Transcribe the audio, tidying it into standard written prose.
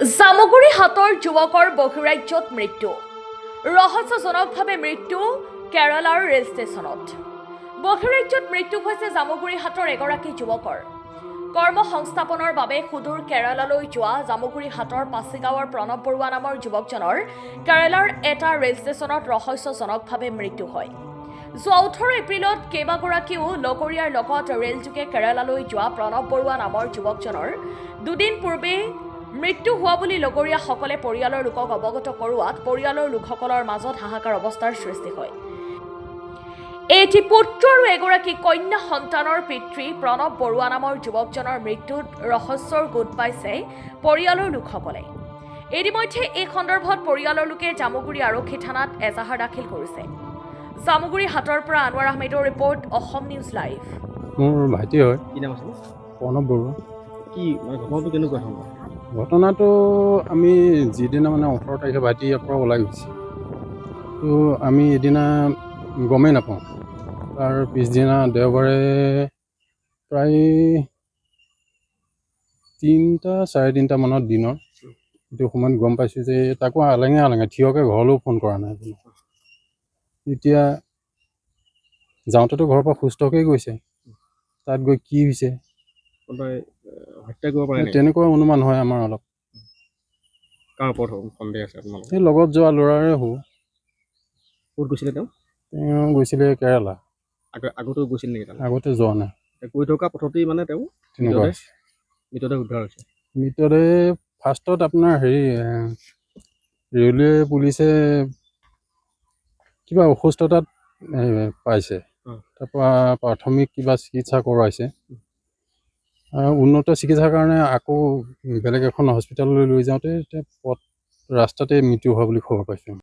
জামুগুৰি হাতৰ যুৱকৰ বহিৰাজ্যত মৃত্যু ৰহস্যজনকভাৱে মৃত্যু কেৰালাৰ ৰেল ষ্টেচনত বহিৰাজ্যত মৃত্যু হৈছে জামুগুৰি হাতৰ এগৰাকী যুৱকৰ কৰ্মসংস্থাপনৰ বাবে সুদূৰ কেৰালালৈ যোৱা জামুগুৰি হাতৰ পাছিগাঁৱৰ প্ৰণৱ বৰুৱা নামৰ যুৱকজনৰ কেৰালাৰ এটা ৰেল ষ্টেচনত ৰহস্যজনকভাৱে মৃত্যু হয়। যোৱা 18 এপ্ৰিলত কেইবাগৰাকীও লগৰীয়াৰ লগত ৰেলযোগে কেৰালালৈ যোৱা প্ৰণৱ বৰুৱা নামৰ যুৱকজনৰ দুদিন পূৰ্বে মৃত্যু হোৱা বুলি লগৰীয়াসকলে পৰিয়ালৰ লোকক অৱগত কৰোৱাত পৰিয়ালৰ লোকসকলৰ মাজত হাহাকাৰ অৱস্থাৰ সৃষ্টি হয়। এটি পুত্ৰ আৰু এগৰাকী কন্যা সন্তানৰ পিতৃ প্ৰণৱ বৰুৱা নামৰ যুৱকজনৰ মৃত্যুত ৰহস্যৰ গোট পাইছে পৰিয়ালৰ লোকসকলে। ইতিমধ্যে এই সন্দৰ্ভত পৰিয়ালৰ লোকে জামুগুৰি আৰক্ষী থানাত এজাহাৰ দাখিল কৰিছে। জামুগুৰি হাটৰ পৰা আনোৱাৰ আহমেদৰ ৰিপৰ্ট, অসম নিউজ লাইভ। মোৰ ভাইটি হয়। কি নাম আছিল? প্ৰণৱ বৰুৱা। কি মানে ঘটনাটো কেনেকুৱা হ'ল? ঘটনাটো আমি যিদিনা 18 তাৰিখে ভাইটি ইয়াৰ পৰা ওলাই গৈছে, তো আমি এদিনা গমেই নাপাওঁ। তাৰ পিছদিনা দেওবাৰে প্ৰায় 3-3:30 মানত দিনৰ সেইটো সময়ত গম পাইছোঁ যে তাকো আলেঙে থিয়কৈ ঘৰলৈও ফোন কৰা নাই। এতিয়া যাওঁতেতো ঘৰৰ পৰা সুস্থকৈ গৈছে, তাত গৈ কি হৈছে হত্যা কৰিব পাৰে তেনেকুৱা অনুমান হয় আমাৰ অলপ। কাৰ ওপৰত সন্দেহ আছে আপোনালোকৰ? সেই লগত যোৱা ল'ৰাৰে হ'ব। ক'ত গৈছিলে তেওঁ? তেওঁ গৈছিলে কেৰালা। আগতেও গৈছিল নেকি তালৈ? আগতে যোৱা নাই। গৈ থকা পথতেই মানে তেওঁ তেনেকুৱা মৃতদেহ উদ্ধাৰ হৈছে। মৃতদেহ ফাৰ্ষ্টত আপোনাৰ ৰেলৱে পুলিচে কিবা অসুস্থতাত পাইছে, তাৰপৰা প্ৰাথমিক কিবা চিকিৎসা কৰোৱাইছে। উন্নত চিকিৎসাৰ কাৰণে আকৌ বেলেগ এখন হস্পিটেললৈ লৈ যাওঁতে ৰাস্তাতে মৃত্যু হোৱা বুলি খবৰ পাইছোঁ।